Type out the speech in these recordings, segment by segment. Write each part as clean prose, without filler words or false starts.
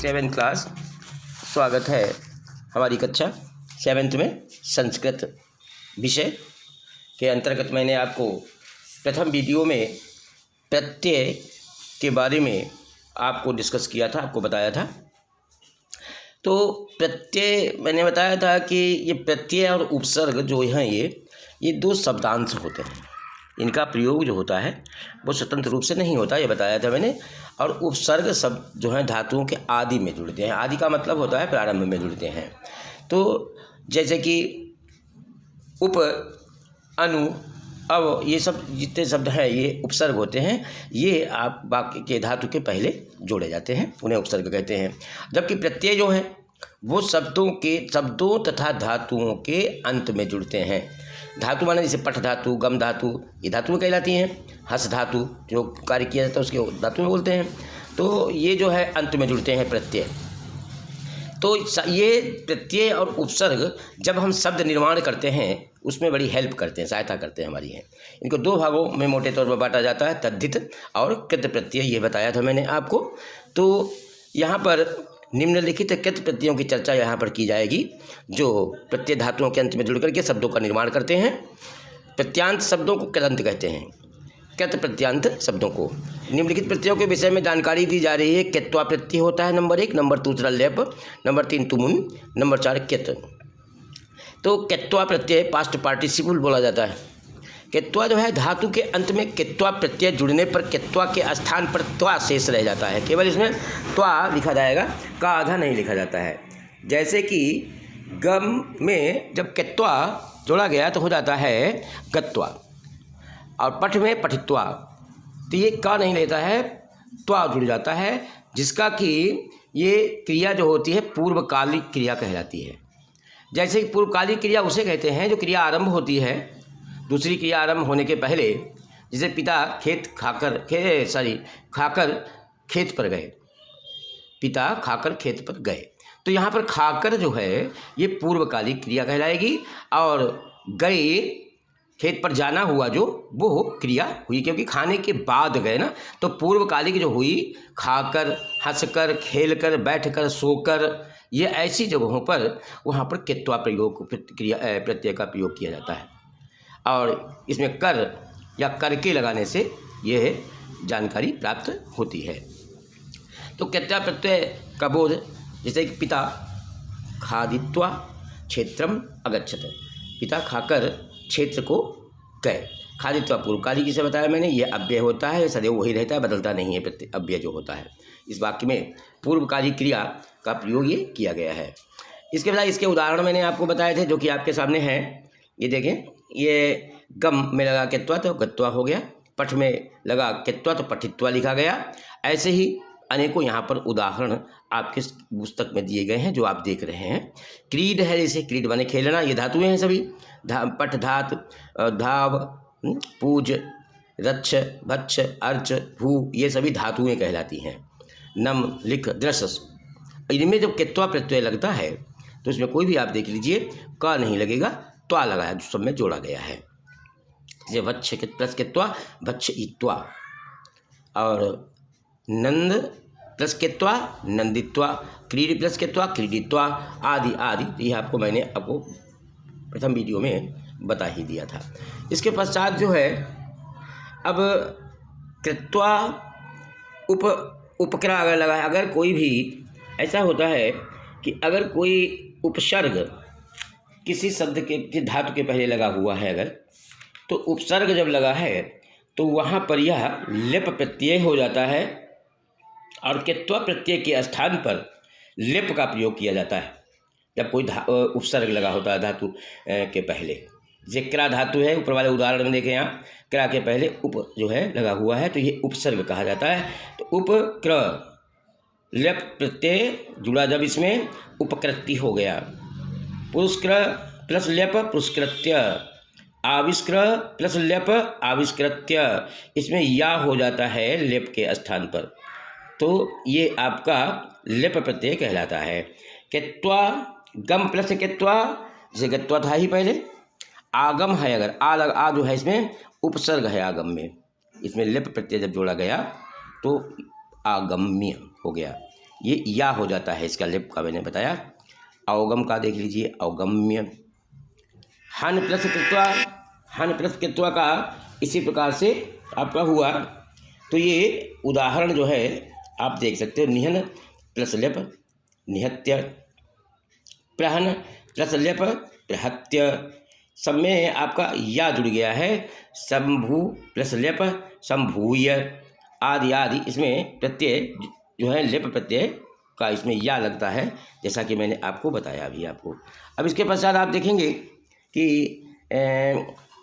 7th class. स्वागत है हमारी कक्षा 7th में संस्कृत विषय के अंतर्गत। मैंने आपको प्रथम वीडियो में प्रत्यय के बारे में आपको डिस्कस किया था, आपको बताया था। तो प्रत्यय मैंने बताया था कि ये प्रत्यय और उपसर्ग जो हैं ये दो शब्दांश होते हैं। इनका प्रयोग जो होता है वो स्वतंत्र रूप से नहीं होता, ये बताया था मैंने। और उपसर्ग शब्द जो हैं धातुओं के आदि में जुड़ते हैं। आदि का मतलब होता है प्रारंभ में जुड़ते हैं। तो जैसे कि उप, अनु, अव, ये सब जितने शब्द हैं ये उपसर्ग होते हैं। ये आप वाक्य के धातु के पहले जोड़े जाते हैं, उन्हें उपसर्ग कहते हैं। जबकि प्रत्यय जो हैं वो शब्दों तथा धातुओं के अंत में जुड़ते हैं। धातु माने जैसे पठ धातु, गम धातु, ये धातुएं कहलाती हैं। हस धातु जो कार्य किया जाता है उसके धातु में बोलते हैं। तो ये जो है अंत में जुड़ते हैं प्रत्यय। तो ये प्रत्यय और उपसर्ग जब हम शब्द निर्माण करते हैं उसमें बड़ी हेल्प करते हैं, सहायता करते हैं हमारी हैं। इनको दो भागों में मोटे तौर पर बांटा जाता है, तद्धित और कृत प्रत्यय, ये बताया था मैंने आपको। तो यहाँ पर निम्नलिखित कृत प्रत्ययों की चर्चा यहाँ पर की जाएगी, जो प्रत्यय धातुओं के अंत में जुड़ करके शब्दों का निर्माण करते हैं। प्रत्यांत शब्दों को कृदंत कहते हैं, कृत प्रत्यांत शब्दों को। निम्नलिखित प्रत्ययों के विषय में जानकारी दी जा रही है। कृत्वा प्रत्यय होता है नंबर 1, नंबर 2 लेप, नंबर 3 तुमुन, नंबर 4 कृत। तो कृत्वा प्रत्यय पास्ट पार्टिसिपल बोला जाता है। कृत्वा जो है धातु के अंत में कृत्वा प्रत्यय जुड़ने पर कृत्वा के स्थान पर त्वा शेष रह जाता है। केवल इसमें त्वा लिखा जाएगा, का आधा नहीं लिखा जाता है। जैसे कि गम में जब कृत्वा जोड़ा गया तो हो जाता है गत्वा, और पठ में पठित्वा, तो ये का नहीं लेता है, त्वा जुड़ जाता है, जिसका कि ये क्रिया जो होती है पूर्वकालिक क्रिया कहलाती है। जैसे कि पूर्वकालिक क्रिया उसे कहते हैं जो क्रिया आरंभ होती है दूसरी क्रिया आरंभ होने के पहले। जैसे पिता खाकर खेत पर गए, पिता खाकर खेत पर गए, तो यहाँ पर खाकर जो है ये पूर्वकालिक क्रिया कहलाएगी, और गए खेत पर जाना हुआ जो वो क्रिया हुई, क्योंकि खाने के बाद गए ना। तो पूर्वकालिक जो हुई खाकर, हंसकर, खेलकर, बैठकर, सोकर, ये ऐसी जगहों पर वहाँ पर कृत्वा प्रत्यय का प्रयोग किया जाता है। और इसमें कर या करके लगाने से यह जानकारी प्राप्त होती है। तो कृत्वा प्रत्यय का बोध, जैसे कि पिता खादित्वा क्षेत्रम अगच्छत, पिता खाकर क्षेत्र को गए। खादित्वा पूर्वकालिक जिसे बताया मैंने, ये अव्यय होता है, सदैव वही रहता है, बदलता नहीं है। प्रत्यय अव्यय जो होता है, इस वाक्य में पूर्वकालिक क्रिया का प्रयोग ये किया गया है। इसके बाद इसके उदाहरण मैंने आपको बताए थे, जो कि आपके सामने हैं। ये देखें, ये गम में लगा कृत्वा तो गत्वा हो गया, पठ में लगा कृत्वा तो पठित्वा लिखा गया। ऐसे ही अनेकों यहाँ पर उदाहरण आपके पुस्तक में दिए गए हैं जो आप देख रहे हैं। क्रीड है, जैसे क्रीड बने खेलना, ये धातुएं हैं सभी। पठ धात, धाव, पूज, रक्ष, भक्ष, अर्च, भू, ये सभी धातुएं कहलाती हैं। नम, लिख, दृश्य, इनमें जब कृत्वा प्रत्यय लगता है तो इसमें कोई भी आप देख लीजिए, का नहीं लगेगा, त्वा लगाया, जो सब में जोड़ा गया है। जैसे वक्ष प्लस कृत्वा भक्ष इत्वा, और नंद प्लस कृत्वा नंदित्वा, क्रीड प्लस कृत्वा क्रीडित्वा, आदि आदि। ये आपको मैंने प्रथम वीडियो में बता ही दिया था। इसके पश्चात जो है अब कृत्वा उपक्रा अगर लगा है, अगर कोई भी ऐसा होता है कि अगर कोई उपसर्ग किसी शब्द के धातु के पहले लगा हुआ है, अगर तो उपसर्ग जब लगा है तो वहाँ पर यह लेप प्रत्यय हो जाता है, और कृत्वा प्रत्यय के स्थान पर लेप का प्रयोग किया जाता है जब कोई उपसर्ग लगा होता है धातु के पहले। जैसे क्रा धातु है, ऊपर वाले उदाहरण में देखें यहाँ, क्रा के पहले उप जो है लगा हुआ है तो ये उपसर्ग कहा जाता है। तो उपक्र लेप प्रत्यय जुड़ा जब इसमें, उपकृति हो गया। पुरस्कृ प्लस लेप पुरस्कृत्य, आविष्कृ प्लस लेप आविष्कृत्य, इसमें या हो जाता है लेप के स्थान पर, तो ये आपका लेप प्रत्यय कहलाता है। कृत्वा गम प्लस कृत्वा, जैसे गत्वा था ही पहले, आगम है, अगर आ जो है इसमें उपसर्ग है आगम में, इसमें लेप प्रत्यय जब जोड़ा गया तो आगम्य हो गया। ये या हो जाता है, इसका लेप का मैंने बताया। अवगम का देख लीजिए, अवगम्य। हन प्लस कृत्वा, हन प्लस कृत्वा का इसी प्रकार से आपका हुआ। तो ये उदाहरण जो है आप देख सकते हो। निहन प्लस लेप निहत्य, प्रहन प्लस लेप प्रहत्य। सब में आपका या जुड़ गया है। शंभु प्लस लेप शंभूय आदि आदि, इसमें प्रत्यय जो है लेप प्रत्यय का इसमें या लगता है, जैसा कि मैंने आपको बताया अभी आपको। अब इसके पश्चात आप देखेंगे कि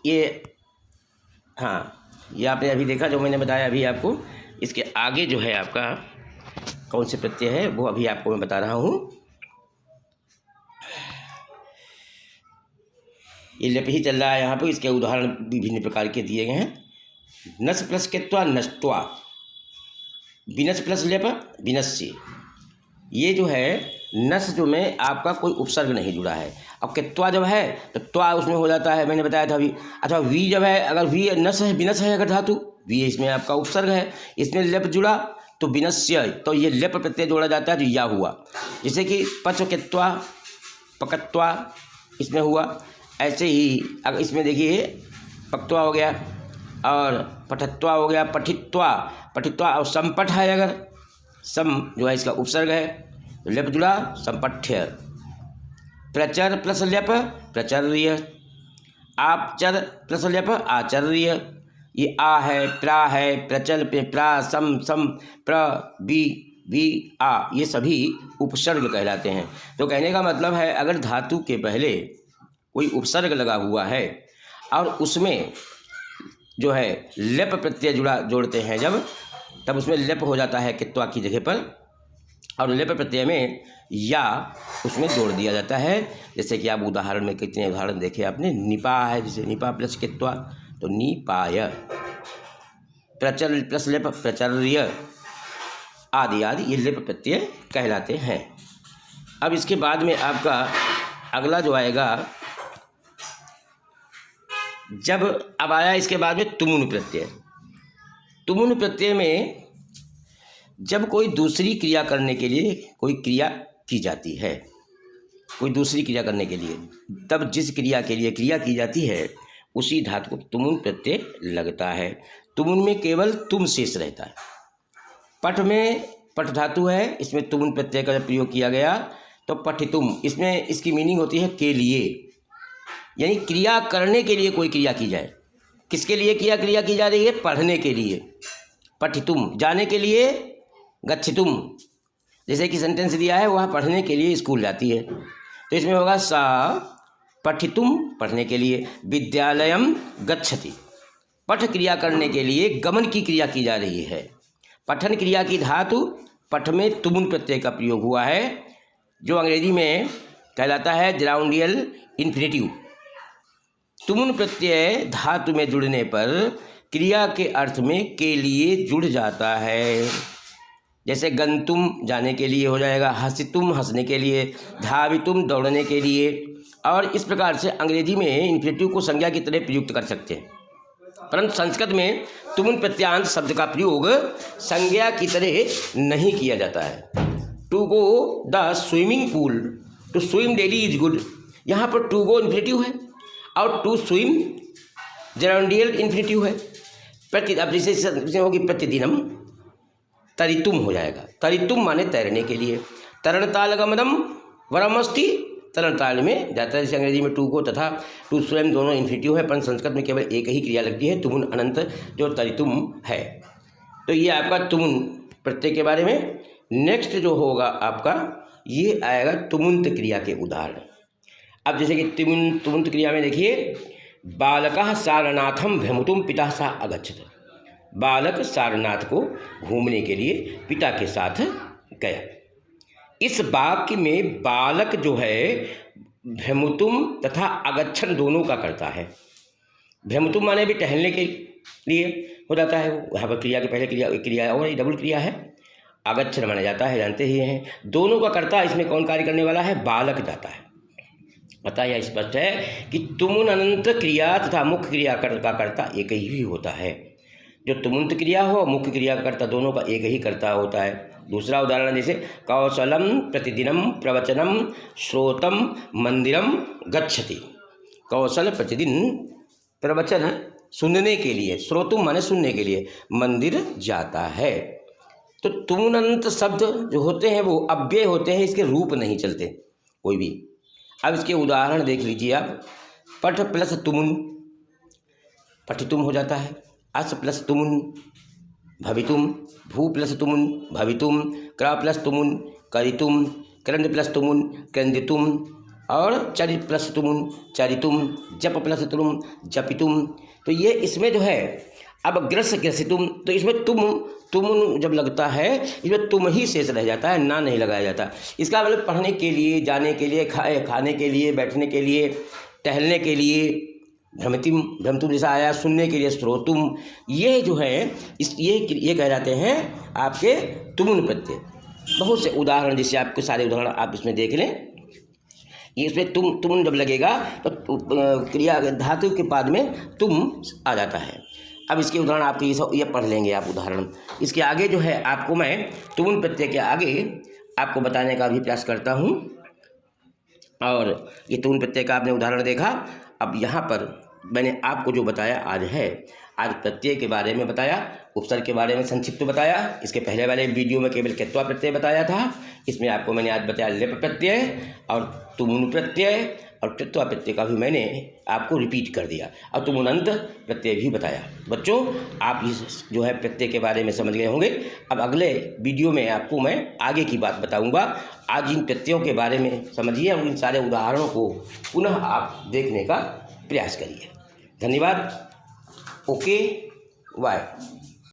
ये, हाँ, ये आपने अभी देखा जो मैंने बताया अभी आपको। इसके आगे जो है आपका कौन से प्रत्यय है वो अभी आपको मैं बता रहा हूँ। ये लेप ही चल रहा है यहाँ पर। इसके उदाहरण विभिन्न प्रकार के दिए गए हैं। नस प्लस केत्वा नष्टवा, विनस प्लस लेप विनस्य। ये जो है नस जो में आपका कोई उपसर्ग नहीं जुड़ा है। अब केत्वा जब है तो त्वा उसमें हो जाता है, मैंने बताया था अभी। अच्छा, वी जब है, अगर वी नस है, विनस है अगर धातु, वी इसमें आपका उपसर्ग है, इसमें लेप जुड़ा तो विनस्य, तो ये लेप प्रत्यय जोड़ा जाता है तो या हुआ। जैसे कि पच केत्वा पकत्वा इसमें हुआ। ऐसे ही अगर इसमें देखिए पक्त्वा हो गया और पठत्वा हो गया, पठित्वा पठित्वा। और संपठ है, अगर सम जो है इसका उपसर्ग है तो लेप जुड़ा संपठ्य। प्रचर प्लस लेप प्रचर्य, आपचर प्लस लेप आचर्य। ये आ है, प्रा है, प्रचल पे प्रा, सम सम, प्र बी आ, ये सभी उपसर्ग कहलाते हैं। तो कहने का मतलब है अगर धातु के पहले कोई उपसर्ग लगा हुआ है और उसमें जो है लेप प्रत्यय जोड़ते हैं जब, तब उसमें लेप हो जाता है कित्वा की जगह पर, और लेप प्रत्यय में या उसमें जोड़ दिया जाता है। जैसे कि आप उदाहरण में कितने उदाहरण देखे आपने। निपा है, जैसे निपा प्लस कित्वा तो निपाय। प्रचल प्लस लेप प्रचर्य आदि आदि, ये लेप प्रत्यय कहलाते हैं। अब इसके बाद में आपका अगला जो आएगा, जब अब आया इसके बाद में तुमुन प्रत्यय। तुमुन प्रत्यय में जब कोई दूसरी क्रिया करने के लिए कोई क्रिया की जाती है, कोई दूसरी क्रिया करने के लिए, तब जिस क्रिया के लिए क्रिया की जाती है उसी धातु को तुमुन प्रत्यय लगता है। तुमुन में केवल तुम शेष रहता है। पठ में पठ धातु है, इसमें तुमुन प्रत्यय का प्रयोग किया गया तो पठितुम, इसमें इसकी मीनिंग होती है के लिए, यानी क्रिया करने के लिए कोई क्रिया की जाए। किसके लिए क्रिया की जा रही है? पढ़ने के लिए। पठितुम, जाने के लिए गच्छितुम, जैसे कि सेंटेंस दिया है वह पढ़ने के लिए स्कूल जाती है, तो इसमें होगा सा पठितुम, पढ़ने के लिए। विद्यालयम गच्छति, पठ क्रिया करने के लिए गमन की क्रिया की जा रही है। पठन क्रिया की धातु पठ में तुमुन प्रत्यय का प्रयोग हुआ है, जो अंग्रेजी में कहलाता है जराउंडियल इन्फिनेटिव। तुमुन प्रत्यय धातु में जुड़ने पर क्रिया के अर्थ में के लिए जुड़ जाता है। जैसे गंतुम जाने के लिए हो जाएगा, हसितुम हंसने के लिए, धावितुम दौड़ने के लिए, और इस प्रकार से अंग्रेजी में इन्फिनेटिव को संज्ञा की तरह प्रयुक्त कर सकते हैं। परंतु संस्कृत में तुमुन प्रत्यांत शब्द का प्रयोग संज्ञा की तरह नहीं किया जाता है। To go the swimming pool, to swim daily is good, यहाँ पर टू गो इन्फिनेटिव है और टू स्विम जराउंडियल इन्फिनेटिव है। अब जैसे होगी प्रतिदिनम, तरितुम हो जाएगा। तरितुम माने तैरने के लिए। तरणतालगमनम वरमस्ति, तरणताल में जाता है। जैसे अंग्रेजी में टू गो तथा टू स्विम दोनों इन्फिनेटिव है, पर संस्कृत में केवल एक ही क्रिया लगती है, तुमुन अनंत, जो तरितुम है। तो ये आपका तुमुन प्रत्यय के बारे में। नेक्स्ट जो होगा आपका ये आएगा तुमुंत क्रिया के उदाहरण। अब जैसे कि तुमुंत क्रिया में देखिए, बालकः सारनाथम भ्रमुतुम पिता सा अगच्छत, बालक सारनाथ को घूमने के लिए पिता के साथ गया। इस वाक्य में बालक जो है भ्रमुतुम तथा अगच्छन दोनों का करता है। भ्रमुतुम माने भी टहलने के लिए हो जाता है, यहाँ पर क्रिया के पहले क्रिया और डबल क्रिया है। अगच्छन माना जाता है, जानते ही हैं। दोनों का कर्ता इसमें कौन कार्य करने वाला है? बालक जाता है। अतः यह स्पष्ट है कि तुमुन अनंत क्रिया तथा मुख्य क्रिया का कर्ता एक ही होता है। जो तुमुंत क्रिया हो मुख्य क्रिया का कर्ता दोनों का एक ही कर्ता होता है। दूसरा उदाहरण जैसे कौशलम प्रतिदिनम प्रवचनम श्रोतम मंदिरम गच्छति। कौशल प्रतिदिन, प्रवचन सुनने के लिए, श्रोतुम माने सुनने के लिए, मंदिर जाता है। तो तुमुनंत शब्द जो होते हैं वो अव्यय होते हैं, इसके रूप नहीं चलते कोई भी। अब इसके उदाहरण देख लीजिए आप। पठ प्लस तुमुन पठितुम हो जाता है। अस प्लस तुमुन भवितुम, भू प्लस तुमुन भवितुम, क्र प्लस तुमुन करितुम, क्रंद प्लस तुमुन क्रंदितुम, और चरि प्लस तुमुन चरितुम, जप प्लस तुम जपितुम। तो ये इसमें जो है, अब ग्रस ग्रसितुम, तो इसमें तुम जब लगता है इसमें तुम ही शेष रह जाता है, ना नहीं लगाया जाता। इसका मतलब पढ़ने के लिए, जाने के लिए, खाने के लिए, बैठने के लिए, टहलने के लिए भ्रमतुम जैसा आया, सुनने के लिए श्रोतुम, ये जो है ये कह जाते हैं आपके तुमुन प्रत्यय। बहुत से उदाहरण, जैसे आपके सारे उदाहरण आप इसमें देख लें। ये इसमें तुम जब लगेगा तो क्रिया धातु के बाद में तुम आ जाता है। अब इसके उदाहरण आपके ये पढ़ लेंगे आप उदाहरण। इसके आगे जो है आपको मैं तुमुन प्रत्यय के आगे आपको बताने का भी प्रयास करता हूँ। और ये तुमुन प्रत्यय का आपने उदाहरण देखा। अब यहाँ पर मैंने आपको जो बताया आज प्रत्यय के बारे में बताया, उपसर्ग के बारे में संक्षिप्त बताया। इसके पहले वाले वीडियो में केवल कृत्वा प्रत्यय बताया था, इसमें आपको मैंने आज बताया लेप प्रत्यय और तुमुन प्रत्यय और कृत्वा प्रत्यय का भी मैंने आपको रिपीट कर दिया, और तुमुनंत प्रत्यय भी बताया। बच्चों, आप इस जो है प्रत्यय के बारे में समझ गए होंगे। अब अगले वीडियो में आपको मैं आगे की बात बताऊंगा। आज इन प्रत्ययों के बारे में समझिए और इन सारे उदाहरणों को पुनः आप देखने का प्रयास करिए। धन्यवाद। Okay, bye.